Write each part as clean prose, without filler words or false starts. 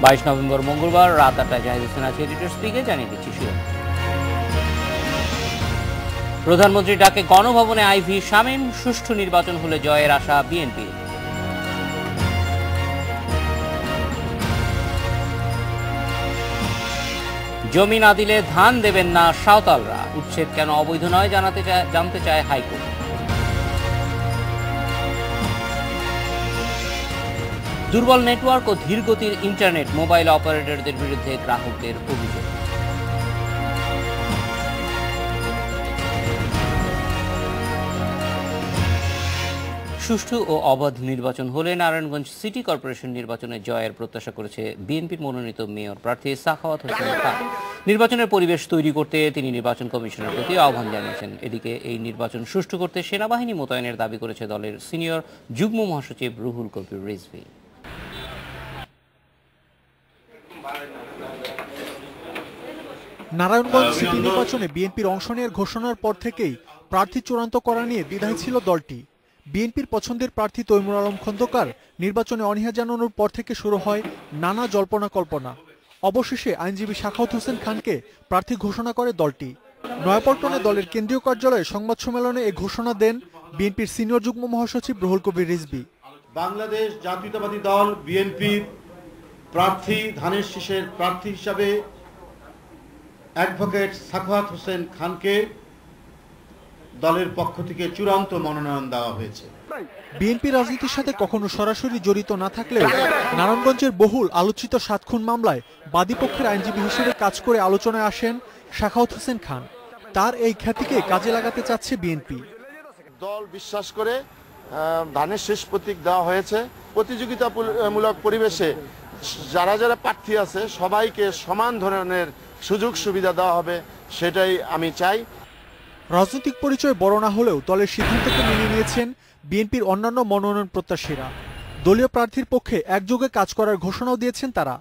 22 November মঙ্গলবার রাত 8টায় জাহিদ হোসেন আছে এডিটর স্পিকে জানিয়ে দিচ্ছি শিরোনাম। প্রধানমন্ত্রীর ডাকে গণভবনে আইভি শামীম, সুষ্ঠু নির্বাচন হলে জয়ের আশা বিএনপি। জমি না দিলে ধান দেবেন না সাঁওতালরা, উচ্ছেদ কেন অবৈধ নয় জানতে চায় হাইকোর্ট। দুর্বল নেটওয়ার্ক ও ধীরগতির ইন্টারনেট, মোবাইল অপারেটরদের বিরুদ্ধে গ্রাহকদের অভিযোগ। সুষ্ঠু ও অবাধ নির্বাচন হলে নারায়ণগঞ্জ সিটি কর্পোরেশন নির্বাচনে জয়ের প্রত্যাশা করেছে বিএনপির মনোনীত মেয়র প্রার্থী সাখাওয়াত হোসেন খান। নির্বাচনের পরিবেশ তৈরি করতে তিনি নির্বাচন কমিশনের প্রতি আহ্বান জানিয়েছেন। এদিকে এই নির্বাচন সুষ্ঠু করতে সেনাবাহিনী মোতায়েনের দাবি করেছে দলের সিনিয়র যুগ্ম মহাসচিব রুহুল কবির রিজভী। নারায়ণগঞ্জ সিটি নির্বাচনে বিএনপির অংশ নেওয়ার ঘোষণার পর থেকেই প্রার্থী চূড়ান্ত করা নিয়ে দ্বিধায় ছিল দলটি। বিএনপির পছন্দের প্রার্থী তৈমুর আলম খন্দকার নির্বাচনে অনীহা জানানোর পর থেকে শুরু হয় নানা জল্পনা কল্পনা। অবশেষে আইনজীবী সাখাওয়াত হোসেন খানকে প্রার্থী ঘোষণা করে দলটি। নয়াপল্টনে দলের কেন্দ্রীয় কার্যালয়ে সংবাদ সম্মেলনে এ ঘোষণা দেন বিএনপির সিনিয়র যুগ্ম মহাসচিব রুহুল কবির রিজভী। বাংলাদেশ জাতীয়তাবাদী দল বিএনপির প্রার্থী ধানের শীষের প্রার্থী হিসাবে অ্যাডভোকেট সাখাওয়াত হোসেন খানকে দলের পক্ষ থেকে চূড়ান্ত মনোনয়ন দেওয়া হয়েছে। বিএনপি রাজনীতির সাথে কখনো সরাসরি জড়িত না থাকলেও নারায়ণগঞ্জের বহুল আলোচিত 7 খুন মামলায় বাদীপক্ষের আইনজীবী হিসেবে কাজ করে আলোচনায় আসেন সাখাওয়াত হোসেন খান। তার এই খ্যাতিকে কাজে লাগাতে চাচ্ছে বিএনপি। দল বিশ্বাস করে ধানের শীষ প্রতীক দেওয়া হয়েছে। প্রতিযোগিতামূলক পরিবেশে যারা যারা প্রার্থী আছে সবাইকে সমান ধরনের সুযোগ সুবিধা দেওয়া হবে, সেটাই আমি চাই। রাজনৈতিক পরিচয় বড় না হলেও দলের সিদ্ধান্তকে মেনে নিয়েছেন বিএনপির অন্যান্য মনোনয়ন প্রত্যাশীরা। দলীয় প্রার্থীর পক্ষে একযোগে কাজ করার ঘোষণাও দিয়েছেন তারা।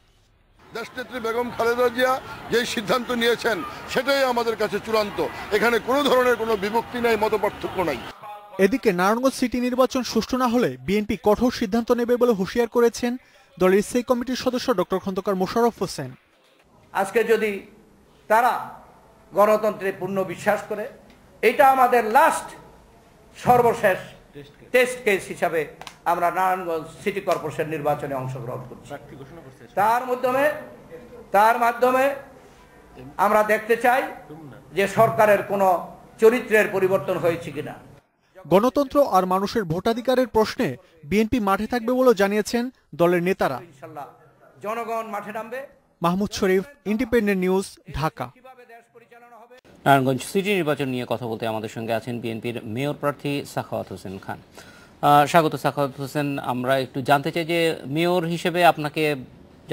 দেশনেত্রী বেগম খালেদা জিয়া যেই সিদ্ধান্ত নিয়েছেন সেটাই আমাদের কাছে চূড়ান্ত। এখানে কোনো ধরনের কোনো বিভক্তি নাই, মতপার্থক্য নাই। এদিকে নারায়ণগঞ্জ সিটি নির্বাচন সুষ্ঠু না হলে বিএনপি কঠোর সিদ্ধান্ত নেবে বলে হুঁশিয়ার করেছেন দলের স্থায়ী কমিটির সদস্য ডক্টর খন্দকার মোশাররফ হোসেন। আজকে যদি তারা গণতন্ত্রে পূর্ণ বিশ্বাস করে, এটা আমাদের লাস্ট সর্বশেষ টেস্ট কেস হিসাবে আমরা নারায়ণগঞ্জ সিটি কর্পোরেশন নির্বাচনে অংশগ্রহণ করছি। তার মাধ্যমে আমরা দেখতে চাই যে সরকারের কোনো চরিত্রের পরিবর্তন হয়েছে কিনা। গণতন্ত্র আর মানুষের ভোটাধিকারের প্রশ্নে বিএনপি মাঠে থাকবে বলে জানিয়েছেন দলের নেতারা। ইনশাআল্লাহ জনগণ মাঠে নামবে। Mahmud Sharif, independent news, Dhaka. Narayanganj city নির্বাচন নিয়ে কথা বলতে আমাদের সঙ্গে আছেন বিএনপির মেয়র প্রার্থী সাখাওয়াত হোসেন খান। স্বাগত সাখাওয়াত হোসেন। আমরা একটু জানতে চাই যে মেয়র হিসেবে আপনাকে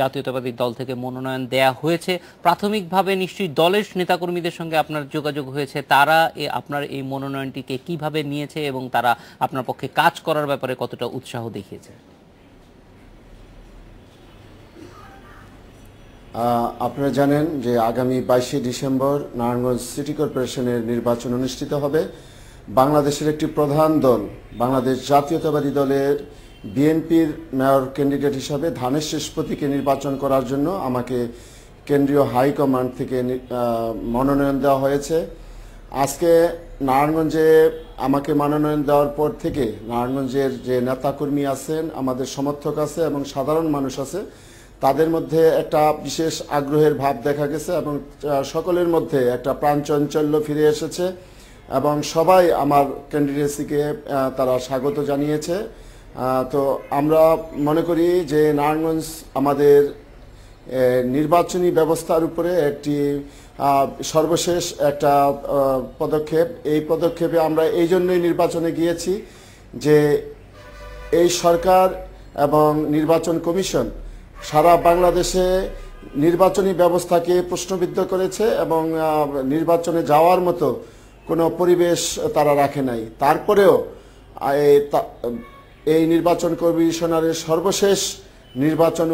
জাতীয়তাবাদী দল থেকে মনোনয়ন দেয়া হয়েছে। প্রাথমিকভাবে নিশ্চয়ই দলের নেতাকর্মীদের সঙ্গে আপনার যোগাযোগ হয়েছে, তারা আপনার এই মনোনয়নটিকে কিভাবে নিয়েছে এবং তারা আপনার পক্ষে কাজ করার ব্যাপারে কতটা উৎসাহ দেখিয়েছে? আপনারা জানেন যে আগামী 22শে ডিসেম্বর নারায়ণগঞ্জ সিটি কর্পোরেশনের নির্বাচন অনুষ্ঠিত হবে। বাংলাদেশের একটি প্রধান দল বাংলাদেশ জাতীয়তাবাদী দলের বিএনপির মেয়র ক্যান্ডিডেট হিসাবে ধানের শীষ প্রতীকে নির্বাচন করার জন্য আমাকে কেন্দ্রীয় হাইকমান্ড থেকে মনোনয়ন দেওয়া হয়েছে। আজকে নারায়ণগঞ্জে আমাকে মনোনয়ন দেওয়ার পর থেকে নারায়ণগঞ্জের যে নেতাকর্মী আছেন, আমাদের সমর্থক আছে এবং সাধারণ মানুষ আছে, তাদের মধ্যে একটা বিশেষ আগ্রহের ভাব দেখা গেছে এবং সকলের মধ্যে একটা প্রাণচাঞ্চল্য ফিরে এসেছে এবং সবাই আমার ক্যান্ডিডেসিকে তারা স্বাগত জানিয়েছে। তো আমরা মনে করি যে নারায়ণগঞ্জ আমাদের নির্বাচনী ব্যবস্থার উপরে একটি সর্বশেষ একটা পদক্ষেপ। এই পদক্ষেপে আমরা এই জন্যই নির্বাচনে গিয়েছি যে এই সরকার এবং নির্বাচন কমিশন সারা বাংলাদেশে নির্বাচনী ব্যবস্থাকে প্রশ্নবিদ্ধ করেছে এবং নির্বাচনে যাওয়ার মতো কোনো পরিবেশ তারা রাখে নাই। তারপরেও এই নির্বাচন কমিশনারের সর্বশেষ নির্বাচন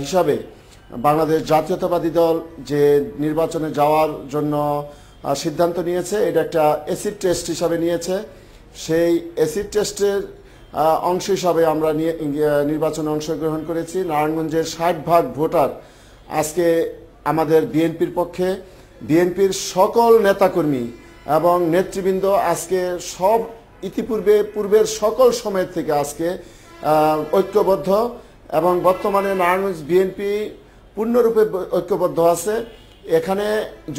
হিসাবে বাংলাদেশ জাতীয়তাবাদী দল যে নির্বাচনে যাওয়ার জন্য সিদ্ধান্ত নিয়েছে, এটা একটা অ্যাসিড টেস্ট হিসাবে নিয়েছে। সেই অ্যাসিড টেস্টের অংশ হিসাবে আমরা নির্বাচনে অংশগ্রহণ করেছি। নারায়ণগঞ্জের 60% ভোটার আজকে আমাদের বিএনপির পক্ষে। বিএনপির সকল নেতাকর্মী এবং নেতৃবৃন্দ আজকে সব পূর্বের সকল সময় থেকে আজকে ঐক্যবদ্ধ, এবং বর্তমানে নারায়ণগঞ্জ বিএনপি পূর্ণরূপে ঐক্যবদ্ধ আছে। এখানে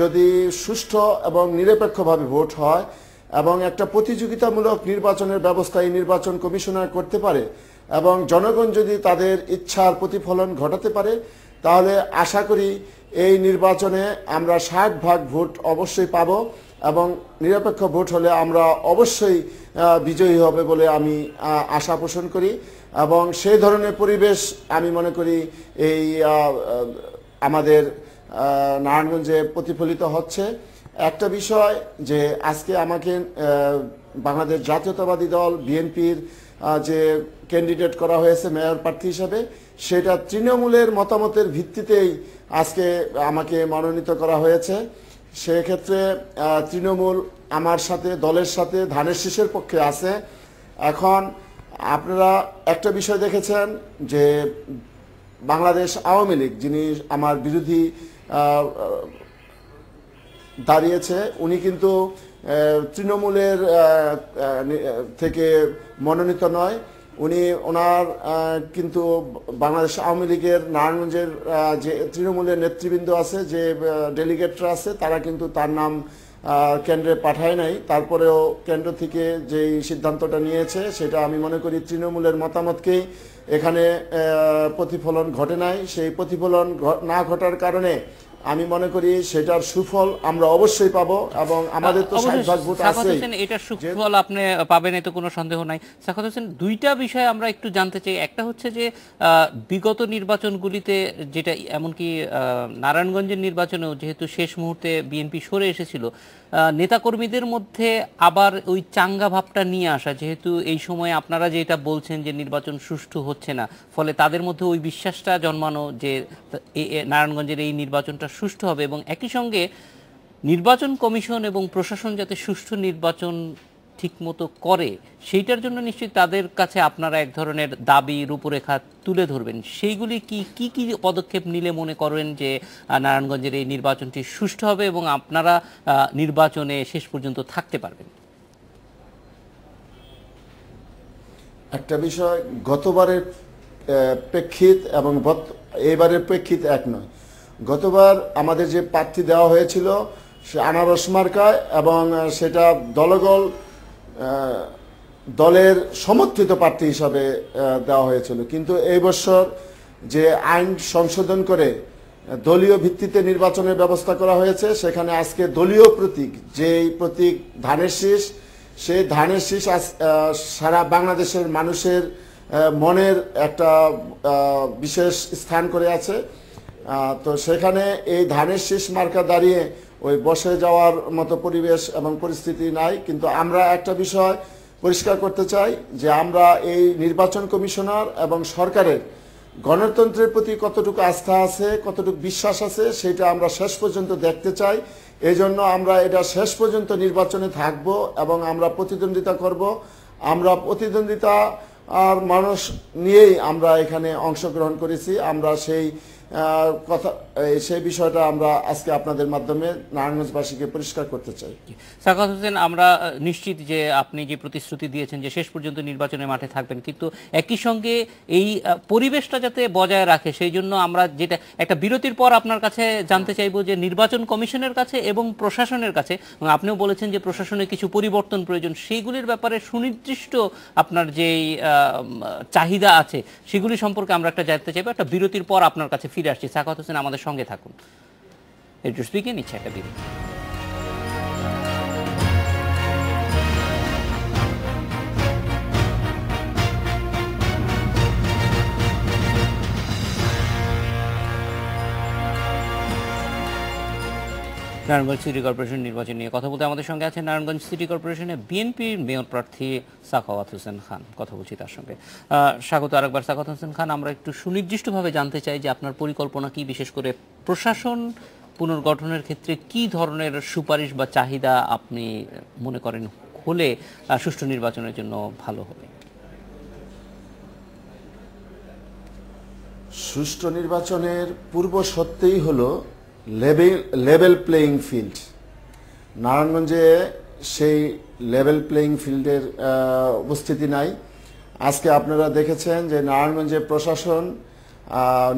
যদি সুষ্ঠু এবং নিরপেক্ষভাবে ভোট হয় এবং একটা প্রতিযোগিতামূলক নির্বাচনের ব্যবস্থা এই নির্বাচন কমিশনার করতে পারে এবং জনগণ যদি তাদের ইচ্ছার প্রতিফলন ঘটাতে পারে, তাহলে আশা করি এই নির্বাচনে আমরা 60% ভোট অবশ্যই পাব এবং নিরপেক্ষ ভোট হলে আমরা অবশ্যই বিজয়ী হবে বলে আমি আশা পোষণ করি। এবং সেই ধরনের পরিবেশ আমি মনে করি এই আমাদের নারায়ণগঞ্জে প্রতিফলিত হচ্ছে। একটা বিষয় যে আজকে আমাকে বাংলাদেশ জাতীয়তাবাদী দল বিএনপির যে ক্যান্ডিডেট করা হয়েছে মেয়র প্রার্থী হিসাবে, সেটা তৃণমূলের মতামতের ভিত্তিতেই আজকে আমাকে মনোনীত করা হয়েছে। সেক্ষেত্রে তৃণমূল আমার সাথে, দলের সাথে ধানের শীষের পক্ষে আছে। এখন আপনারা একটা বিষয় দেখেছেন যে বাংলাদেশ আওয়ামী লীগ, যিনি আমার বিরোধী দাঁড়িয়েছে, উনি কিন্তু তৃণমূলের থেকে মনোনীত নয়। ওনার কিন্তু বাংলাদেশ আওয়ামী লীগের নারায়ণগঞ্জের যে তৃণমূলের নেতৃবৃন্দ আছে, যে ডেলিগেটরা আছে, তারা কিন্তু তার নাম কেন্দ্রে পাঠায় নাই। তারপরেও কেন্দ্র থেকে যেই সিদ্ধান্তটা নিয়েছে সেটা আমি মনে করি তৃণমূলের মতামতকেই এখানে প্রতিফলন ঘটে নাই। সেই প্রতিফলন না ঘটার কারণে আমি মনে করি সেটার সুফল আমরা অবশ্যই পাবো এবং আমাদের তো 60% ভোট আছে। এটার সুফল আপনি পাবেন, এতে কোনো সন্দেহ নাই। সাখাওয়াত হোসেন, দুইটা বিষয় আমরা একটু জানতে চাই। একটা হচ্ছে যে বিগত নির্বাচনগুলিতে, যেটা এমনকি নারায়ণগঞ্জের নির্বাচনেও যেহেতু শেষ মুহূর্তে বিএনপি সরে এসেছিল, নেতাকর্মীদের মধ্যে আবার ওই চাঙ্গা ভাবটা নিয়ে আসা, যেহেতু এই সময় আপনারা যেটা বলছেন যে নির্বাচন সুষ্ঠু হচ্ছে না, ফলে তাদের মধ্যে ওই বিশ্বাসটা জন্মানো যে নারায়ণগঞ্জের এই নির্বাচনটা সুষ্ঠু হবে, এবং একই সঙ্গে নির্বাচন কমিশন এবং প্রশাসন যাতে সুষ্ঠু নির্বাচন ঠিকমতো করে, সেইটার জন্য নিশ্চয়ই তাদের কাছে আপনারা এক ধরনের দাবি রূপরেখা তুলে ধরবেন। সেইগুলি কি কি পদক্ষেপ নিলে মনে করেন যে নারায়ণগঞ্জের এই নির্বাচনটি সুষ্ঠু হবে এবং আপনারা নির্বাচনে শেষ পর্যন্ত থাকতে পারবেন? একটা বিষয়, গতবারের প্রেক্ষিত এবং এবারের প্রেক্ষিত এক নয়। গতবার আমাদের যে প্রার্থী দেওয়া হয়েছিল সে আনারস মার্কায় এবং সেটা দলের সমর্থিত প্রার্থী হিসাবে দেওয়া হয়েছিল, কিন্তু এই বছর যে আইন সংশোধন করে দলীয় ভিত্তিতে নির্বাচনের ব্যবস্থা করা হয়েছে, সেখানে আজকে দলীয় প্রতীক, যেই প্রতীক ধানের শীষ, সেই ধানের শীষ সারা বাংলাদেশের মানুষের মনের একটা বিশেষ স্থান করে আছে। তো সেখানে এই ধানের শীষ মার্কা দাঁড়িয়ে ওই বসে যাওয়ার মতো পরিবেশ এবং পরিস্থিতি নাই। কিন্তু আমরা একটা বিষয় পরিষ্কার করতে চাই যে আমরা এই নির্বাচন কমিশনার এবং সরকারের গণতন্ত্রের প্রতি কতটুকু আস্থা আছে, কতটুকু বিশ্বাস আছে, সেটা আমরা শেষ পর্যন্ত দেখতে চাই। এই জন্য আমরা এটা শেষ পর্যন্ত নির্বাচনে থাকব এবং আমরা প্রতিদ্বন্দ্বিতা করব। আমরা প্রতিদ্বন্দ্বিতা আর মানুষ নিয়েই আমরা এখানে অংশগ্রহণ করেছি। আমরা সেই বিষয়টা আমরা আজকে আপনাদের মাধ্যমে নারায়ণগঞ্জবাসীকে পরিষ্কার করতে চাই। সাখাওয়াত হোসেন, আমরা নিশ্চিত যে আপনি যে প্রতিশ্রুতি দিয়েছেন যে শেষ পর্যন্ত নির্বাচনের মাঠে থাকবেন, কিন্তু একই সঙ্গে এই পরিবেশটা যাতে বজায় রাখে সেই জন্য আমরা যেটা একটা বিরতির পর আপনার কাছে জানতে চাইবো যে নির্বাচন কমিশনের কাছে এবং প্রশাসনের কাছে, এবং আপনিও বলেছেন যে প্রশাসনের কিছু পরিবর্তন প্রয়োজন, সেইগুলির ব্যাপারে সুনির্দিষ্ট আপনার যেই চাহিদা আছে সেগুলি সম্পর্কে আমরা একটা জানতে চাইবো। একটা বিরতির পর আপনার কাছে ফিরে আসছি। সাখাওয়াত হোসেন আমাদের সঙ্গে থাকুন। একটু স্পিকে নিচ্ছে একটা বিরতি। নারায়ণগঞ্জ সিটি কর্পোরেশন নির্বাচন নিয়ে কথা বলতে আমাদের সঙ্গে আছেন নারায়ণগঞ্জ সিটি কর্পোরেশনে বিএনপির মেয়র প্রার্থী সাখাওয়াত হোসেন খান। কথা বলছি তার সঙ্গে। স্বাগত আরেকবার সাখাওয়াত হোসেন খান। আমরা একটু সুনির্দিষ্টভাবে জানতে চাই যে আপনার পরিকল্পনা কি, বিশেষ করে প্রশাসন পুনর্গঠনের ক্ষেত্রে কি ধরনের সুপারিশ বা চাহিদা আপনি মনে করেন হলে সুষ্ঠু নির্বাচনের জন্য ভালো হবে? সুষ্ঠু নির্বাচনের পূর্ব সত্যিই হলো লেভেল প্লেইং ফিল্ড। নারায়ণগঞ্জে সেই লেভেল প্লেইং ফিল্ডের উপস্থিতি নাই। আজকে আপনারা দেখেছেন যে নারায়ণগঞ্জের প্রশাসন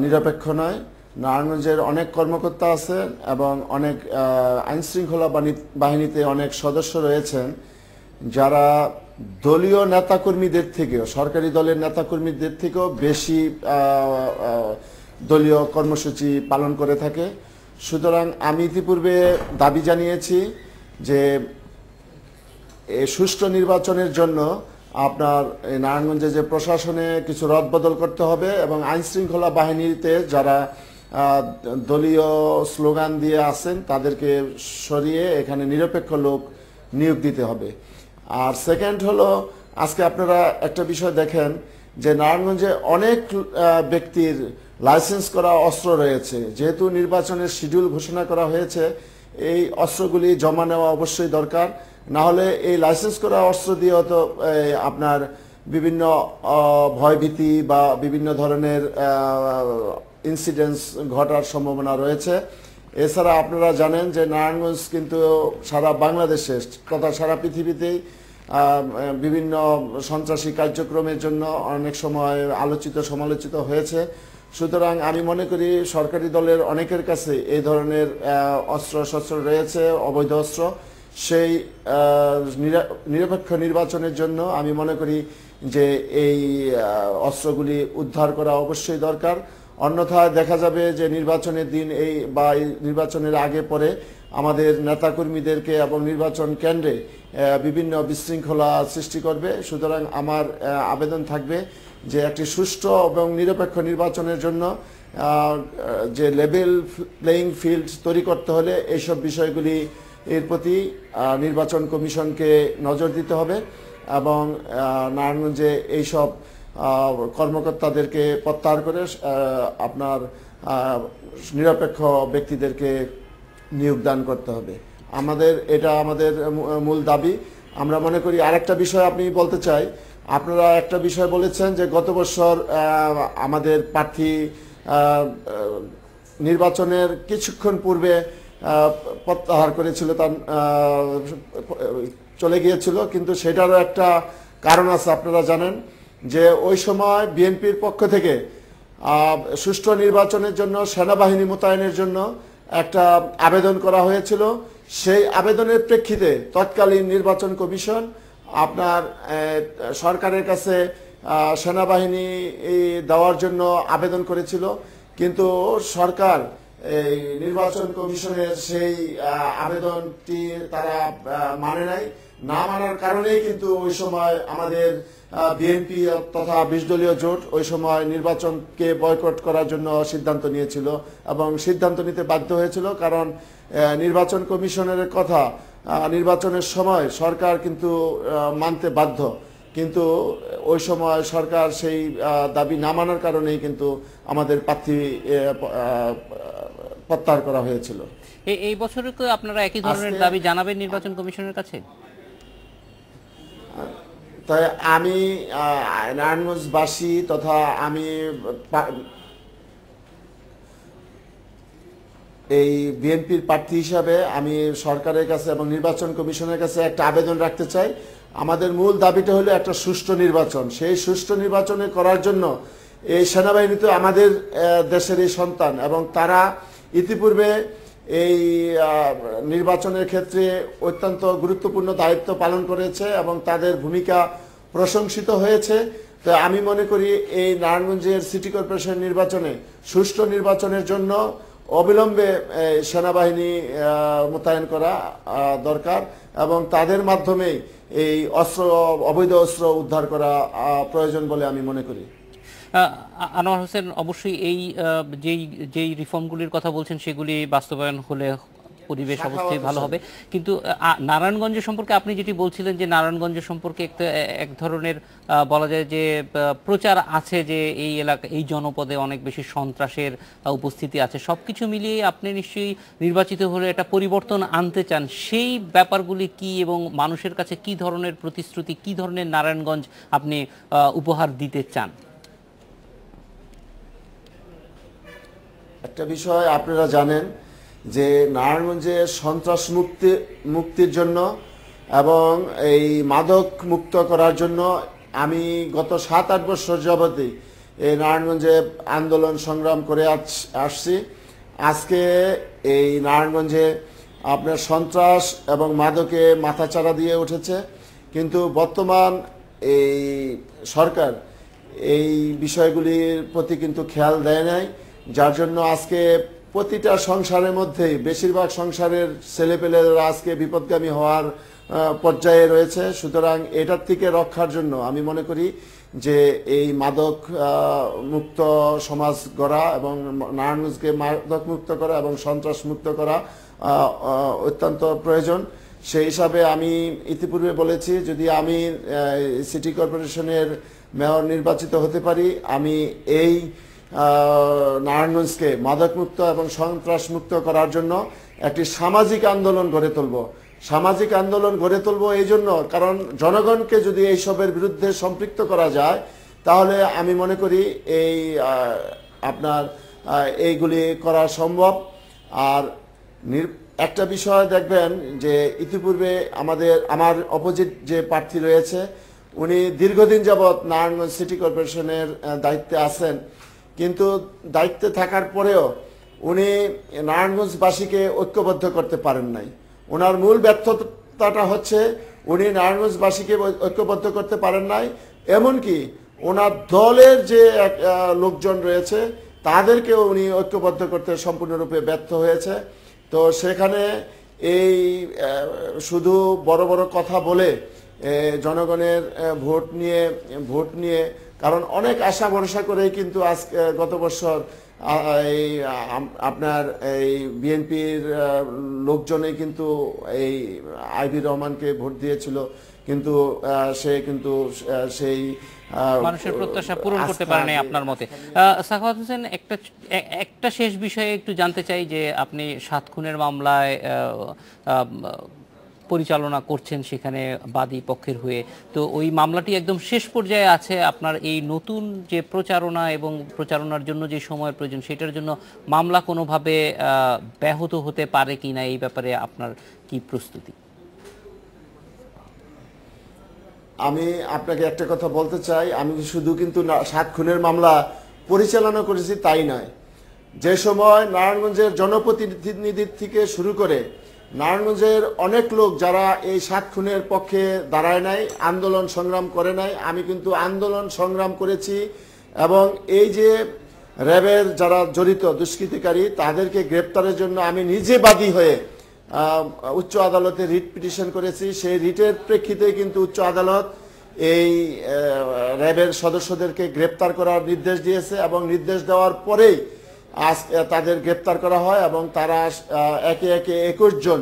নিরপেক্ষ নয়। নারায়ণগঞ্জের অনেক কর্মকর্তা আছেন এবং অনেক আইনশৃঙ্খলা বাহিনীতে অনেক সদস্য রয়েছেন যারা দলীয় নেতাকর্মীদের থেকেও, সরকারি দলের নেতাকর্মীদের থেকেও বেশি দলীয় কর্মসূচি পালন করে থাকে। সুতরাং আমি ইতিপূর্বে দাবি জানিয়েছি যে সুষ্ঠু নির্বাচনের জন্য আপনার নারায়ণগঞ্জে যে প্রশাসনে কিছু রদবদল করতে হবে এবং আইনশৃঙ্খলা বাহিনীতে যারা দলীয় স্লোগান দিয়ে আছেন তাদেরকে সরিয়ে এখানে নিরপেক্ষ লোক নিয়োগ দিতে হবে। আর সেকেন্ড হলো, আজকে আপনারা একটা বিষয় দেখেন যে নারায়ণগঞ্জে অনেক ব্যক্তির লাইসেন্স করা অস্ত্র রয়েছে। যেহেতু নির্বাচনের শিডিউল ঘোষণা করা হয়েছে, এই অস্ত্রগুলি জমা নেওয়া অবশ্যই দরকার। না হলে এই লাইসেন্স করা অস্ত্র দিয়ে হয়তো আপনার বিভিন্ন ভয়ভীতি বা বিভিন্ন ধরনের ইনসিডেন্টস ঘটার সম্ভাবনা রয়েছে। এছাড়া আপনারা জানেন যে নারায়ণগঞ্জ কিন্তু সারা বাংলাদেশে তথা সারা পৃথিবীতেই বিভিন্ন সন্ত্রাসী কার্যক্রমের জন্য অনেক সময় আলোচিত সমালোচিত হয়েছে। সুতরাং আমি মনে করি সরকারি দলের অনেকের কাছে এই ধরনের অস্ত্র রয়েছে, অবৈধ অস্ত্র। সেই নিরপেক্ষ নির্বাচনের জন্য আমি মনে করি যে এই অস্ত্রগুলি উদ্ধার করা অবশ্যই দরকার। অন্যথায় দেখা যাবে যে নির্বাচনের দিন বা নির্বাচনের আগে পরে আমাদের নেতাকর্মীদেরকে এবং নির্বাচন কেন্দ্রে বিভিন্ন বিশৃঙ্খলা সৃষ্টি করবে। সুতরাং আমার আবেদন থাকবে যে একটি সুষ্ঠু এবং নিরপেক্ষ নির্বাচনের জন্য যে লেভেল প্লেইং ফিল্ড তৈরি করতে হলে এইসব বিষয়গুলি এর প্রতি নির্বাচন কমিশনকে নজর দিতে হবে এবং নারায়ণগঞ্জে এইসব কর্মকর্তাদেরকে প্রত্যাহার করে আপনার নিরপেক্ষ ব্যক্তিদেরকে নিয়োগদান করতে হবে। এটা আমাদের মূল দাবি। আমরা মনে করি আরেকটা বিষয় আপনি বলতে চাই, আপনারা একটা বিষয় বলেছেন যে গত বছর আমাদের প্রার্থী নির্বাচনের কিছুক্ষণ পূর্বে প্রত্যাহার করেছিল, তার চলে গিয়েছিল, কিন্তু সেটারও একটা কারণ আছে। আপনারা জানেন যে ওই সময় বিএনপির পক্ষ থেকে সুষ্ঠু নির্বাচনের জন্য সেনাবাহিনী মোতায়েনের জন্য একটা আবেদন করা হয়েছিল। সেই আবেদনের প্রেক্ষিতে তৎকালীন নির্বাচন কমিশন আপনার সরকারের কাছে সেনাবাহিনী দেওয়ার জন্য আবেদন করেছিল, কিন্তু সরকার এই নির্বাচন কমিশনের সেই আবেদনটি তারা মানে নাই। না মানার কারণেই কিন্তু ওই সময় আমাদের বিএনপি তথা 20 দলীয় জোট ওই সময় নির্বাচনকে বয়কট করার জন্য সিদ্ধান্ত নিয়েছিল এবং সিদ্ধান্ত নিতে বাধ্য হয়েছিল, কারণ নির্বাচন কমিশনের কথা নির্বাচনের সময় সরকার কিন্তু মানতে বাধ্য। কিন্তু ওই সময় সরকার সেই দাবি না মানার কারণেই কিন্তু আমাদের প্রার্থী প্রত্যাহার করা হয়েছিল। এই বছরে তো আপনারা একই ধরনের দাবি জানাবেন নির্বাচন কমিশনের কাছে? তাই আমি নারায়ণগঞ্জবাসী তথা আমি এই বিএনপির প্রার্থী হিসাবে আমি সরকারের কাছে এবং নির্বাচন কমিশনের কাছে একটা আবেদন রাখতে চাই। আমাদের মূল দাবিটা হলো একটা সুষ্ঠু নির্বাচন। সেই সুষ্ঠু নির্বাচনে করার জন্য এই সেনাবাহিনী তো আমাদের দেশেরই সন্তান এবং তারা ইতিপূর্বে এই নির্বাচনের ক্ষেত্রে অত্যন্ত গুরুত্বপূর্ণ দায়িত্ব পালন করেছে এবং তাদের ভূমিকা প্রশংসিত হয়েছে। তো আমি মনে করি এই নারায়ণগঞ্জের সিটি কর্পোরেশন নির্বাচনে সুষ্ঠু নির্বাচনের জন্য অবিলম্বে সেনাবাহিনী মোতায়েন করা দরকার এবং তাদের মাধ্যমেই এই অবৈধ অস্ত্র উদ্ধার করা প্রয়োজন বলে আমি মনে করি। আনোয়ার হোসেন, অবশ্যই এই যেই রিফর্মগুলির কথা বলছেন সেগুলি বাস্তবায়ন হলে পরিবেশ অবশ্যই ভালো হবে, কিন্তু নারায়ণগঞ্জ সম্পর্কে আপনি যেটি বলছিলেন যে নারায়ণগঞ্জ সম্পর্কে এক ধরনের বলা যায় যে প্রচার আছে যে এই এলাকা এই জনপদে অনেক বেশি সন্ত্রাসের উপস্থিতি আছে। সবকিছু মিলিয়ে আপনি নিশ্চয়ই নির্বাচিত হলে একটা পরিবর্তন আনতে চান। সেই ব্যাপারগুলি কি এবং মানুষের কাছে কি ধরনের প্রতিশ্রুতি, কি ধরনের নারায়ণগঞ্জ আপনি উপহার দিতে চান? একটা বিষয় আপনারা জানেন যে নারায়ণগঞ্জে সন্ত্রাস মুক্তির জন্য এবং এই মাদক মুক্ত করার জন্য আমি গত 7-8 বছর যাবতই এই নারায়ণগঞ্জে আন্দোলন সংগ্রাম করে আসছি। আজকে এই নারায়ণগঞ্জে আপনার সন্ত্রাস এবং মাদকে মাথাচাড়া দিয়ে উঠেছে, কিন্তু বর্তমান এই সরকার এই বিষয়গুলির প্রতি কিন্তু খেয়াল দেয় নাই, যার জন্য আজকে প্রতিটা সংসারের মধ্যেই বেশিরভাগ সংসারের ছেলেপেলেরা আজকে বিপদগামী হওয়ার পর্যায়ে রয়েছে। সুতরাং এটার থেকে রক্ষার জন্য আমি মনে করি যে এই মাদক মুক্ত সমাজ গড়া এবং নারায়ণগঞ্জকে মাদক মুক্ত করা এবং সন্ত্রাস মুক্ত করা অত্যন্ত প্রয়োজন। সেই হিসাবে আমি ইতিপূর্বে বলেছি, যদি আমি সিটি কর্পোরেশনের মেয়র নির্বাচিত হতে পারি, আমি এই নারায়ণগঞ্জকে মাদক মুক্ত এবং সন্ত্রাস মুক্ত করার জন্য একটি সামাজিক আন্দোলন গড়ে তুলব। সামাজিক আন্দোলন গড়ে তুলব এই জন্য, কারণ জনগণকে যদি এইসবের বিরুদ্ধে সম্পৃক্ত করা যায় তাহলে আমি মনে করি এই আপনার এইগুলি করা সম্ভব। আর একটা বিষয় দেখবেন যে ইতিপূর্বে আমার অপোজিট যে প্রার্থী রয়েছে উনি দীর্ঘদিন যাবৎ নারায়ণগঞ্জ সিটি কর্পোরেশনের দায়িত্বে আছেন, কিন্তু দায়িত্বে থাকার পরেও উনি নারায়ণগঞ্জবাসীকে ঐক্যবদ্ধ করতে পারেন নাই। ওনার মূল ব্যর্থতাটা হচ্ছে উনি নারায়ণগঞ্জবাসীকে ঐক্যবদ্ধ করতে পারেন নাই, এমনকি ওনার দলের যে লোকজন রয়েছে তাদেরকেও উনি ঐক্যবদ্ধ করতে সম্পূর্ণরূপে ব্যর্থ হয়েছে। তো সেখানে এই শুধু বড় বড় কথা বলে জনগণের ভোট নিয়ে কারণ অনেক আশা ভরসা করেই কিন্তু গত বছর এই আপনার এই বিএনপির লোকজনেই কিন্তু এই আইভি রহমানকে ভোট দিয়েছিল, কিন্তু সে কিন্তু সেই মানুষের প্রত্যাশা পূরণ করতে পারে নাই আপনার মতে। সাখাওয়াত হোসেন, একটা শেষ বিষয়ে একটু জানতে চাই যে আপনি 7 খুনের মামলায় পরিচালনা করছেন সেখানে বাদী পক্ষের হয়ে, তো ওই মামলাটি একদম শেষ পর্যায়ে আছে। আপনার এই নতুন যে প্রচারণা এবং প্রচারণার জন্য যে সময়ের প্রয়োজন সেটার জন্য মামলা কোনোভাবে ব্যাহত হতে পারে কিনা, এই ব্যাপারে আপনার কি প্রস্তুতি? আমি আপনাকে একটা কথা বলতে চাই, আমি শুধু কিন্তু 7 খুনের মামলা পরিচালনা করেছি তাই নয়। যে সময় নারায়ণগঞ্জের জনপ্রতিনিধির থেকে শুরু করে নারায়ণগঞ্জের অনেক লোক যারা এই 7 খুনের পক্ষে দাঁড়ায় নাই, আন্দোলন সংগ্রাম করে নাই, আমি কিন্তু আন্দোলন সংগ্রাম করেছি এবং এই যে র্যাবের যারা জড়িত দুষ্কৃতিকারী তাদেরকে গ্রেপ্তারের জন্য আমি নিজে বাদী হয়ে উচ্চ আদালতে রিট পিটিশন করেছি। সেই রিটের প্রেক্ষিতে কিন্তু উচ্চ আদালত এই র্যাবের সদস্যদেরকে গ্রেপ্তার করার নির্দেশ দিয়েছে এবং নির্দেশ দেওয়ার পরেই আজ তাদের গ্রেপ্তার করা হয় এবং তারা একে একে 21 জন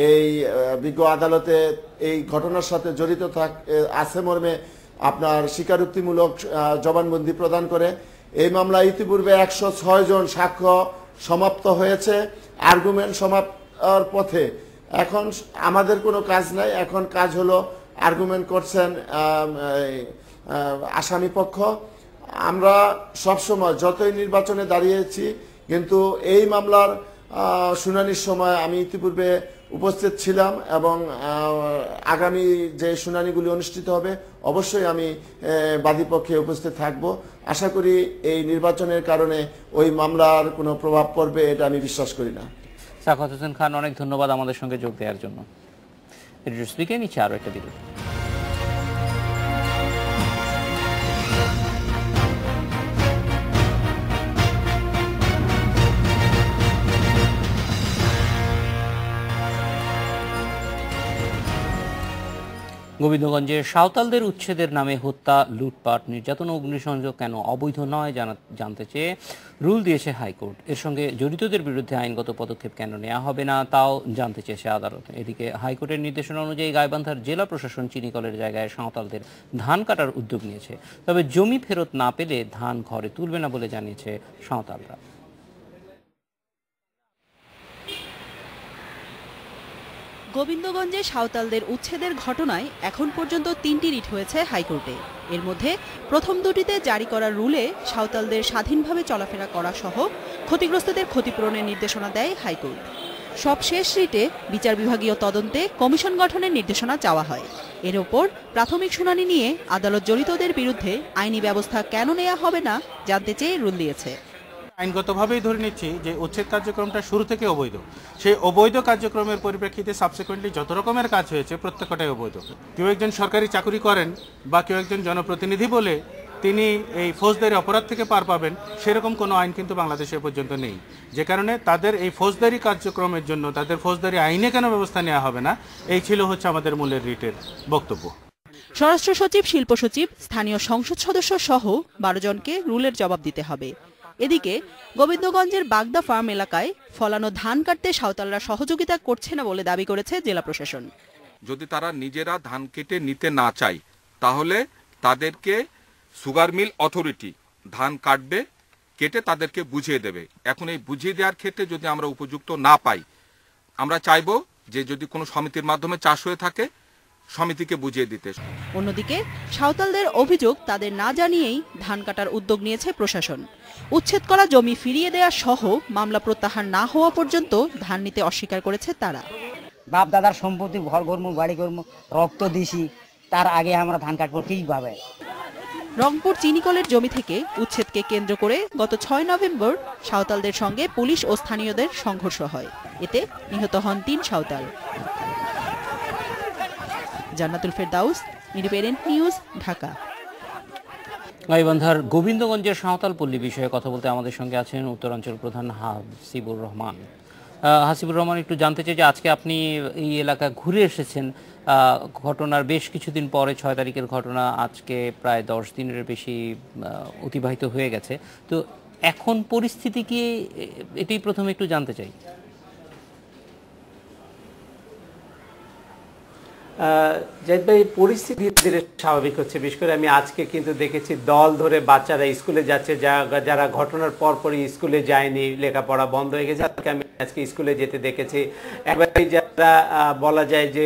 এই বিজ্ঞ আদালতে এই ঘটনার সাথে জড়িত আছে মর্মে আপনার স্বীকারোক্তিমূলক জবানবন্দি প্রদান করে। এই মামলায় ইতিপূর্বে 106 জন সাক্ষ্য সমাপ্ত হয়েছে, আর্গুমেন্ট সমাপ্তির পথে। এখন আমাদের কোনো কাজ নাই, এখন কাজ হলো আর্গুমেন্ট করছেন আসামি পক্ষ। আমরা সবসময় যতই নির্বাচনে দাঁড়িয়েছি কিন্তু এই মামলার শুনানির সময় আমি ইতিপূর্বে উপস্থিত ছিলাম এবং আগামী যে শুনানিগুলি অনুষ্ঠিত হবে অবশ্যই আমি বাদীপক্ষে উপস্থিত থাকব। আশা করি এই নির্বাচনের কারণে ওই মামলার কোনো প্রভাব পড়বে এটা আমি বিশ্বাস করি না। সাখাওয়াত হোসেন খান, অনেক ধন্যবাদ আমাদের সঙ্গে যোগ দেওয়ার জন্য। নিচ্ছে আরো একটা বিরতি। গোবিন্দগঞ্জে সাঁওতালদের উচ্ছেদের নামে হত্যা, লুটপাট, নির্যাতন ও অগ্নিসংযোগ কেন অবৈধ নয় জানতে চেয়ে রুল দিয়েছে হাইকোর্ট। এর সঙ্গে জড়িতদের বিরুদ্ধে আইনগত পদক্ষেপ কেন নেওয়া হবে না তাও জানতে চেয়েছে আদালত। এদিকে হাইকোর্টের নির্দেশনা অনুযায়ী গাইবান্ধার জেলা প্রশাসন চিনিকলের জায়গায় সাঁওতালদের ধান কাটার উদ্যোগ নিয়েছে, তবে জমি ফেরত না পেলে ধান ঘরে তুলবে না বলে জানিয়েছে সাঁওতালরা। গোবিন্দগঞ্জে সাঁওতালদের উচ্ছেদের ঘটনায় এখন পর্যন্ত 3টি রিট হয়েছে হাইকোর্টে। এর মধ্যে প্রথম দুটিতে জারি করা রুলে সাঁওতালদের স্বাধীনভাবে চলাফেরা করা সহ ক্ষতিগ্রস্তদের ক্ষতিপূরণের নির্দেশনা দেয় হাইকোর্ট। সবশেষ রিটে বিচার বিভাগীয় তদন্তে কমিশন গঠনের নির্দেশনা চাওয়া হয়। এর ওপর প্রাথমিক শুনানি নিয়ে আদালত জড়িতদের বিরুদ্ধে আইনি ব্যবস্থা কেন নেওয়া হবে না জানতে চেয়ে রুল দিয়েছে। আইনগতভাবেই ধরে নিচ্ছি যে উচ্ছেদ কার্যক্রমটা শুরু থেকে অবৈধ। সেই অবৈধ কার্যক্রমের পরিপ্রেক্ষিতে সাবসিকুয়েন্টলি যত রকমের কাজ হয়েছে প্রত্যেকটাই অবৈধ। কেউ একজন সরকারি চাকরি করেন বা কেউ একজন জনপ্রতিনিধি বলে তিনি এই ফৌজদারি অপরাধ থেকে পার পাবেন সেরকম কোনো আইন কিন্তু বাংলাদেশে পর্যন্ত নেই। যে কারণে তাদের এই ফৌজদারি কার্যক্রমের জন্য তাদের ফৌজদারি আইনে কেন ব্যবস্থা নেওয়া হবে না, এই ছিল হচ্ছে আমাদের মূলের রিটের বক্তব্য। স্বরাষ্ট্র সচিব, শিল্প সচিব, স্থানীয় সংসদ সদস্য সহ 12 জনকে রুলের জবাব দিতে হবে। এদিকে গোবিন্দগঞ্জের বাগদা ফার্ম এলাকায় ফলানো ধান কাটতে সাঁওতালরা সহযোগিতা করছে না বলে দাবি করেছে জেলা প্রশাসন। যদি তারা নিজেরা ধান কেটে নিতে না চায় তাহলে তাদেরকে সুগার মিল অথরিটি ধান কাটবে, কেটে তাদেরকে বুঝিয়ে দেবে। এখন এই বুঝিয়ে দেওয়ার ক্ষেত্রে যদি আমরা উপযুক্ত না পাই, আমরা চাইব যে যদি কোনো সমিতির মাধ্যমে চাষ হয়ে থাকে সমিতিকে বুঝিয়ে দিতে। অন্যদিকে সাঁওতালদের অভিযোগ তাদের না জানিয়েই ধান কাটার উদ্যোগ নিয়েছে প্রশাসন। উচ্ছেদ করা জমি ফিরিয়ে দেওয়া সহ মামলা প্রত্যাহার না হওয়া পর্যন্ত ধান নিতে অস্বীকার করেছে তারা। বাপ দাদার সম্পত্তি, ঘর করবো, বাড়ি করবো, রক্ত দিছি, তার আগে আমরা ধান কাটবো ঠিকভাবে। রংপুর চিনিকলের জমি থেকে উচ্ছেদকে কেন্দ্র করে গত 6 নভেম্বর সাঁওতালদের সঙ্গে পুলিশ ও স্থানীয়দের সংঘর্ষ হয়। এতে নিহত হন 3 সাঁওতাল। জান্নাতুল ফেরদাউস, ইন্ডিপেন্ডেন্ট নিউজ, ঢাকা। গাইবান্ধার গোবিন্দগঞ্জের সাঁওতাল পল্লী বিষয়ে কথা বলতে আমাদের সঙ্গে আছেন উত্তরাঞ্চল প্রধান হাসিবুর রহমান। হাসিবুর রহমান, একটু জানতে চাই যে আজকে আপনি এই এলাকা ঘুরে এসেছেন। ঘটনার বেশ কিছুদিন পরে 6 তারিখের ঘটনা, আজকে প্রায় 10 দিনের বেশি অতিবাহিত হয়ে গেছে। তো এখন পরিস্থিতি কি, এটি প্রথমে একটু জানতে চাই। জাহিদ ভাই, পরিস্থিতি ধীরে স্বাভাবিক হচ্ছে। বিশেষ করে আমি আজকে কিন্তু দেখেছি দল ধরে বাচ্চারা স্কুলে যাচ্ছে, যারা ঘটনার পরপরই স্কুলে যায়নি, লেখাপড়া বন্ধ হয়ে গেছে, তাদেরকে আমি আজকে স্কুলে যেতে দেখেছি। একবারই যারা বলা যায় যে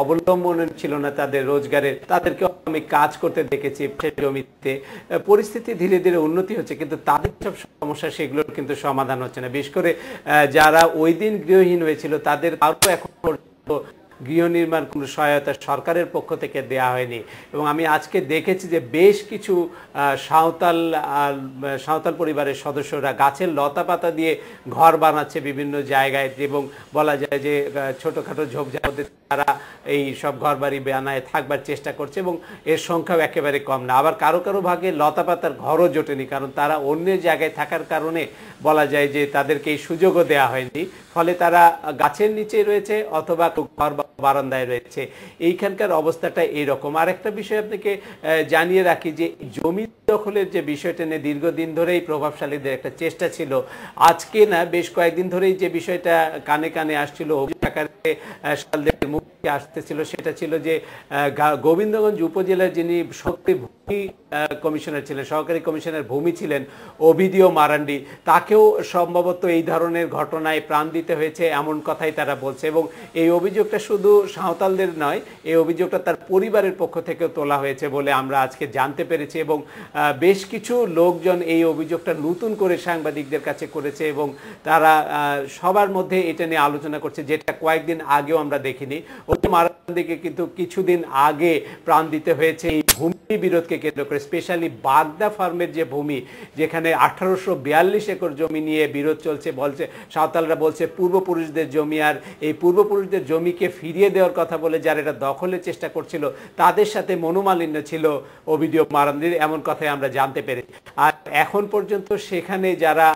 অবলম্বন ছিল না তাদের রোজগারের, তাদেরকে আমি কাজ করতে দেখেছি জমিতে। পরিস্থিতি ধীরে ধীরে উন্নতি হচ্ছে, কিন্তু তাদের সব সমস্যা সেগুলোর কিন্তু সমাধান হচ্ছে না। বিশেষ করে যারা ওই দিন গৃহহীন হয়েছিল তাদের আরও এখন পর্যন্ত গৃহ নির্মাণ কোনো সহায়তা সরকারের পক্ষ থেকে দেয়া হয়নি। এবং আমি আজকে দেখেছি যে বেশ কিছু সাঁওতাল পরিবারের সদস্যরা গাছের লতা পাতা দিয়ে ঘর বানাচ্ছে বিভিন্ন জায়গায়, এবং বলা যায় যে ছোটোখাটো ঝোপঝাড়ে তারা এই সব ঘর বাড়ি বানায় থাকবার চেষ্টা করছে, এবং এর সংখ্যাও একেবারে কম না। আবার কারো কারো ভাগে লতা পাতার ঘরও জোটেনি, কারণ তারা অন্য জায়গায় থাকার কারণে বলা যায় যে তাদেরকে এই সুযোগও দেওয়া হয়নি। ফলে তারা গাছের নিচে রয়েছে অথবা ঘর বারান্দায় রয়েছে। এইখানকার অবস্থাটা এইরকম। আর একটা বিষয় আপনাকে জানিয়ে রাখি যে জমি দখলের যে বিষয়টা নিয়ে দীর্ঘদিন ধরেই প্রভাবশালীদের একটা চেষ্টা ছিল। আজকে না, বেশ কয়েকদিন ধরেই যে বিষয়টা কানে কানে আসছিল, মুখে আসতেছিল, সেটা ছিল যে গোবিন্দগঞ্জ উপজেলার যিনি ভূমি কমিশনার ছিলেন, সহকারী কমিশনার ভূমি ছিলেন ওভিদিও মারান্ডি, তাকেও সম্ভবত এই ধরনের ঘটনায় প্রাণ দিতে হয়েছে এমন কথাই তারা বলছে। এবং এই অভিযোগটা শুধু সাঁওতালদের নয়, এই অভিযোগটা তার পরিবারের পক্ষ থেকেও তোলা হয়েছে বলে আমরা আজকে জানতে পেরেছি। এবং বেশ কিছু লোকজন এই অভিযোগটা নতুন করে সাংবাদিকদের কাছে করেছে, এবং তারা সবার মধ্যে এটা নিয়ে আলোচনা করছে, যেটা কয়েকদিন আগেও আমরা দেখিনি। ওই মারান্ডিকে কিন্তু কিছুদিন আগে প্রাণ দিতে হয়েছে এই ভূমি বিরোধকে কেন্দ্র করে, স্পেশালি বাগদা ফার্মের যে ভূমি, যেখানে 1842 একর জমি নিয়ে বিরোধ চলছে। বলছে সাঁওতালরা বলছে পূর্বপুরুষদের জমি, আর এই পূর্বপুরুষদের জমিকে ফিরিয়ে দেওয়ার কথা বলে যারা এটা দখলের চেষ্টা করছিল তাদের সাথে মনোমালিন্য ছিল ওভিদিও মারান্ডির, এমন কথাই আমরা জানতে পেরেছি। আর এখন পর্যন্ত সেখানে যারা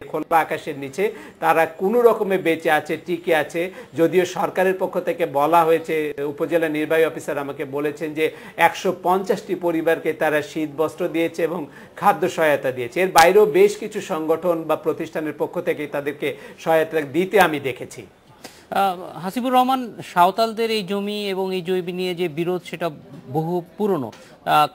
খোলা আকাশের নিচে, তারা কোনো রকমে বেঁচে আছে, টিকে আছে। যদিও সরকারের পক্ষ থেকে বলা হয়েছে, উপজেলা নির্বাহী অফিসার আমাকে বলেছেন যে 150টি পরিবারকে তারা শীত বস্ত্র দিয়েছে এবং খাদ্য সহায়তা দিয়েছে। এর বাইরেও বেশ কিছু সংগঠন বা প্রতিষ্ঠানের পক্ষ থেকে তাদেরকে সহায়তা দিতে আমি দেখেছি। হাসিবুর রহমান, সাঁওতালদের এই জমি এবং এই জমি নিয়ে যে বিরোধ সেটা বহু পুরনো।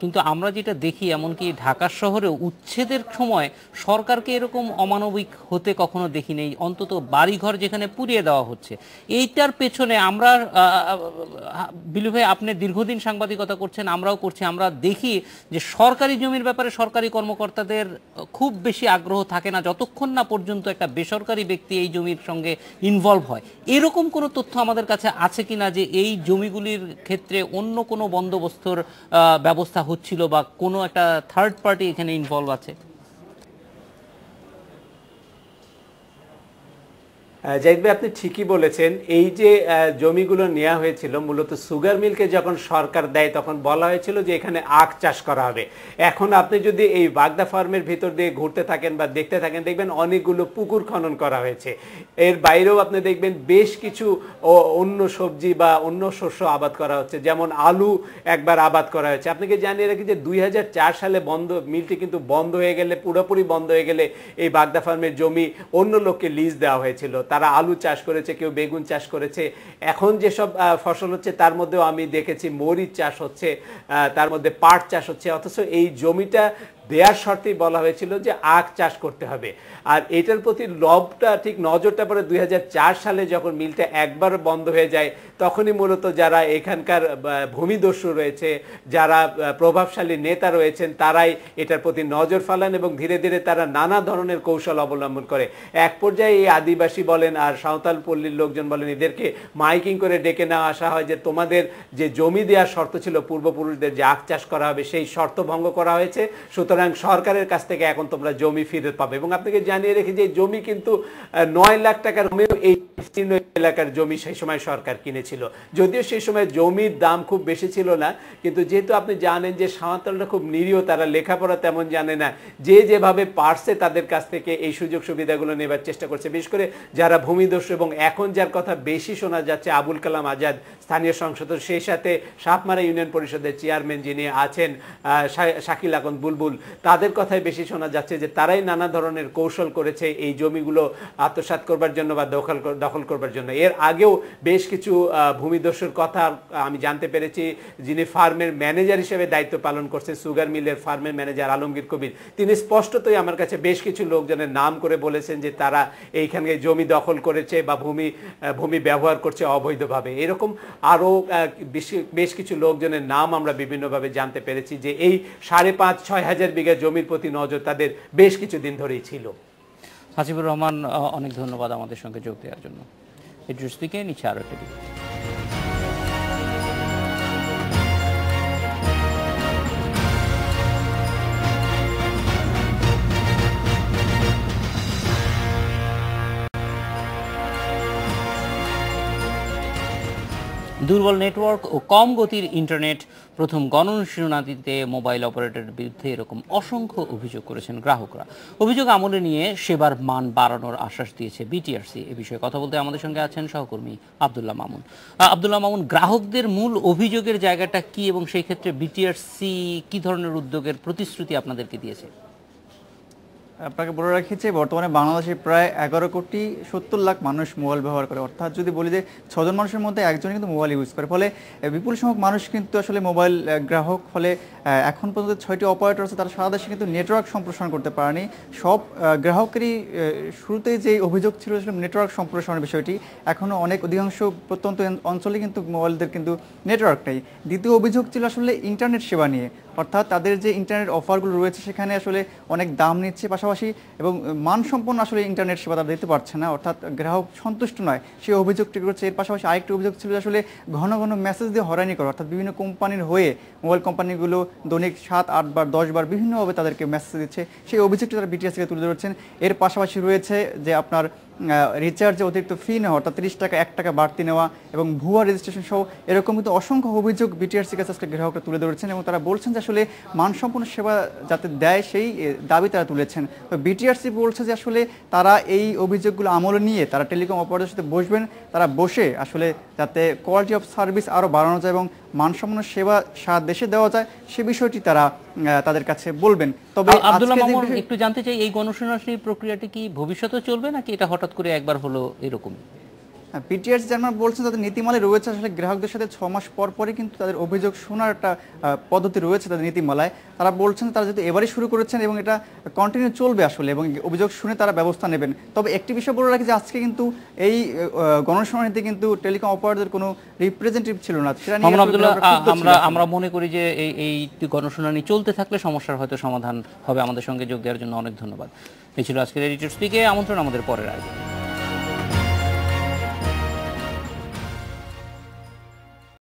কিন্তু আমরা যেটা দেখি এমনকি ঢাকা শহরে উচ্ছেদের সময় সরকারকে এরকম অমানবিক হতে কখনো দেখি নেই, অন্তত বাড়িঘর যেখানে পুড়িয়ে দেওয়া হচ্ছে। এইটার পেছনে আমরা বিলু ভাই, আপনি দীর্ঘদিন সাংবাদিকতা করছেন, আমরাও করছি, আমরা দেখি যে সরকারি জমির ব্যাপারে সরকারি কর্মকর্তাদের খুব বেশি আগ্রহ থাকে না যতক্ষণ না পর্যন্ত একটা বেসরকারি ব্যক্তি এই জমির সঙ্গে ইনভলভ হয়। এরকম কোনো তথ্য আমাদের কাছে আছে কিনা যে এই জমিগুলির ক্ষেত্রে অন্য কোনো বন্দোবস্তর ব্যবস্থা হচ্ছিল বা কোনো একটা থার্ড পার্টি এখানে ইনভলভ আছে? জাহিদ ভাই, আপনি ঠিকই বলেছেন। এই যে জমিগুলো নেওয়া হয়েছিল মূলত সুগার মিলকে যখন সরকার দেয় তখন বলা হয়েছিল যে এখানে আখ চাষ করা হবে। এখন আপনি যদি এই বাগদা ফার্মের ভিতর দিয়ে ঘুরতে থাকেন বা দেখতে থাকেন, দেখবেন অনেকগুলো পুকুর খনন করা হয়েছে। এর বাইরেও আপনি দেখবেন বেশ কিছু অন্য সবজি বা অন্য শস্য আবাদ করা হচ্ছে, যেমন আলু একবার আবাদ করা হয়েছে। আপনাকে জানিয়ে রাখি যে 2004 সালে মিলটি কিন্তু বন্ধ হয়ে গেলে, পুরোপুরি বন্ধ হয়ে গেলে এই বাগদা ফার্মের জমি অন্য লোককে লিজ দেওয়া হয়েছিল। তারা আলু চাষ করেছে, কেউ বেগুন চাষ করেছে। এখন যেসব ফসল হচ্ছে তার মধ্যেও আমি দেখেছি মরিচ চাষ হচ্ছে, তার মধ্যে পাট চাষ হচ্ছে, অথচ এই জমিটা দেয়ার শর্তেই বলা হয়েছিল যে আখ চাষ করতে হবে। আর এটার প্রতি লবটা, ঠিক নজরটা পড়ে 2004 সালে যখন মিলটা একবার বন্ধ হয়ে যায়, তখনই মূলত যারা এখানকার ভূমিদস্যু রয়েছে, যারা প্রভাবশালী নেতা রয়েছেন, তারাই এটার প্রতি নজর ফেলান এবং ধীরে ধীরে তারা নানা ধরনের কৌশল অবলম্বন করে। এক পর্যায়ে এই আদিবাসী বলেন আর সাঁওতাল পল্লীর লোকজন বলেন, এদেরকে মাইকিং করে ডেকে নেওয়া আসা হয় যে তোমাদের যে জমি দেওয়ার শর্ত ছিল পূর্বপুরুষদের যে আখ চাষ করা হবে, সেই শর্ত ভঙ্গ করা হয়েছে, সুতরাং সরকারের কাছ থেকে এখন তোমরা জমি ফেরত পাবে। এবং আপনাকে জানিয়ে রেখে যে জমি কিন্তু 9 লাখ টাকার এই এলাকার জমি সেই সময় সরকার কিনেছিল। যদিও সেই সময় জমির দাম খুব বেশি ছিল না, কিন্তু যেহেতু আপনি জানেন যে সাঁওতালরা খুব নিরীহ, তারা লেখাপড়া তেমন জানে না, যে যেভাবে পারছে তাদের কাছ থেকে এই সুযোগ সুবিধাগুলো নেবার চেষ্টা করছে। বিশেষ করে যারা ভূমিদস্যু, এবং এখন যার কথা বেশি শোনা যাচ্ছে আবুল কালাম আজাদ, স্থানীয় সংসদ, সেই সাথে সাপমারা ইউনিয়ন পরিষদের চেয়ারম্যান যিনি আছেন শাকিল আকন্দ বুলবুল, তাদের কথাই বেশি শোনা যাচ্ছে যে তারাই নানা ধরনের কৌশল করেছে এই জমিগুলো আত্মসাৎ করবার জন্য বা দখল করবার জন্য। এর আগেও বেশ কিছু ভূমিদস্যুর কথা আমি জানতে পেরেছি, যিনি ফার্মের ম্যানেজার হিসেবে দায়িত্ব পালন করছেন, সুগার মিলের ফার্মের ম্যানেজার আলমগীর কবির, তিনি স্পষ্টতই আমার কাছে বেশ কিছু লোকজনের নাম করে বলেছেন যে তারা এইখানে জমি দখল করেছে বা ভূমি ব্যবহার করছে অবৈধভাবে। এরকম আরও বেশ কিছু লোকজনের নাম আমরা বিভিন্নভাবে জানতে পেরেছি যে এই 5,5-6 হাজার বিঘা জমির প্রতি নজর তাদের বেশ কিছুদিন ধরেই ছিল। হাসিবুর রহমান, অনেক ধন্যবাদ আমাদের সঙ্গে যোগ দেওয়ার জন্য। ইদ্রিস থেকে নিচে আরো একটি দুর্বল নেটওয়ার্ক ও কম গতির ইন্টারনেট প্রথম গণশুনানিতে মোবাইল অপারেটরের বিরুদ্ধে এরকম অসংখ্য অভিযোগ করেছেন গ্রাহকরা। অভিযোগ আমলে নিয়ে সেবার মান বাড়ানোর আশ্বাস দিয়েছে বিটিআরসি। এ বিষয়ে কথা বলতে আমাদের সঙ্গে আছেন সহকর্মী আব্দুল্লাহ মামুন। আব্দুল্লাহ মামুন, গ্রাহকদের মূল অভিযোগের জায়গাটা কি এবং সেই ক্ষেত্রে বিটিআরসি কি ধরনের উদ্যোগের প্রতিশ্রুতি আপনাদেরকে দিয়েছে? আপনাকে বলে রাখি যে বর্তমানে বাংলাদেশে প্রায় 11,70,00,000 মানুষ মোবাইল ব্যবহার করে, অর্থাৎ যদি বলি যে 6 জন মানুষের মধ্যে একজনই কিন্তু মোবাইল ইউজ করে, ফলে বিপুল সংখ্যক মানুষ কিন্তু আসলে মোবাইল গ্রাহক। ফলে এখন পর্যন্ত 6টি অপারেটর আছে, তারা সারা দেশে কিন্তু নেটওয়ার্ক সম্প্রসারণ করতে পারেনি। সব গ্রাহকেরই শুরুতেই যে অভিযোগ ছিল আসলে নেটওয়ার্ক সম্প্রসারণের বিষয়টি, এখনও অধিকাংশ প্রত্যন্ত অঞ্চলে কিন্তু মোবাইলদের কিন্তু নেটওয়ার্ক নেই। দ্বিতীয় অভিযোগ ছিল আসলে ইন্টারনেট সেবা নিয়ে, অর্থাৎ তাদের যে ইন্টারনেট অফারগুলো রয়েছে সেখানে আসলে অনেক দাম নিচ্ছে, পাশাপাশি এবং মানসম্পন্ন আসলে ইন্টারনেট সেবা তারা দিতে পারছে না, অর্থাৎ গ্রাহক সন্তুষ্ট নয়, সেই অভিযোগটি করছে। এর পাশাপাশি আরেকটি অভিযোগ ছিল আসলে ঘন ঘন মেসেজ দিয়ে হয়রানি করা, অর্থাৎ বিভিন্ন কোম্পানির হয়ে মোবাইল কোম্পানিগুলো দৈনিক 7, 8 বার 10 বার বিভিন্নভাবে তাদেরকে মেসেজ দিচ্ছে, সেই অভিযোগটি তারা বিটিআরসিকে তুলে ধরেছেন। এর পাশাপাশি রয়েছে যে আপনার রিচার্জে অতিরিক্ত ফি নেওয়া, অর্থাৎ 30 টাকা 1 টাকা বাড়তি নেওয়া এবং ভুয়া রেজিস্ট্রেশন সহ এরকম কিন্তু অসংখ্য অভিযোগ বিটিআরসি কাছে আজকে গ্রাহকরা তুলে ধরেছেন এবং তারা বলছেন যে আসলে মানসম্পন্ন সেবা যাতে দেয় সেই দাবি তারা তুলেছেন। তো বিটিআরসি বলছে যে আসলে তারা এই অভিযোগগুলো আমলে নিয়ে তারা টেলিকম অপারেটরের সাথে বসবেন, তারা বসে আসলে যাতে কোয়ালিটি অফ সার্ভিস আরও বাড়ানো যায় এবং মানসম্পন্ন সেবা সারা দেশে দেওয়া যায় সে বিষয়টি তারা তাদের কাছে বলবেন। তবে আব্দুল্লাহ মামুন, একটু জানতে চাই এই গণশুনানির প্রক্রিয়াটি কি ভবিষ্যতে চলবে নাকি এটা হঠাৎ করে একবার হলো এরকম? পিটিআর চেয়ারম্যান বলছেন তাদের নীতিমালায় রয়েছে আসলে গ্রাহকদের সাথে 6 মাস পর পরে কিন্তু তাদের অভিযোগ শোনার একটা পদ্ধতি রয়েছে তাদের নীতিমালায়। তারা বলছেন তারা যেহেতু এবারই শুরু করেছেন এবং এটা কন্টিনিউ চলবে আসলে, এবং অভিযোগ শুনে তারা ব্যবস্থা নেবেন। তবে একটি বিষয় বলে রাখি যে আজকে কিন্তু এই গণশুনানিতে কিন্তু টেলিকম অপারেটরদের কোনো রিপ্রেজেন্টেটিভ ছিল না। সেটা নিয়ে আমরা মনে করি যে এই গণশুনানি চলতে থাকলে সমস্যার হয়তো সমাধান হবে। আমাদের সঙ্গে যোগ দেওয়ার জন্য অনেক ধন্যবাদ। এই ছিল আজকের এডিটর স্পিকে। আমন্ত্রণ আমাদের পরের আয়োজনে।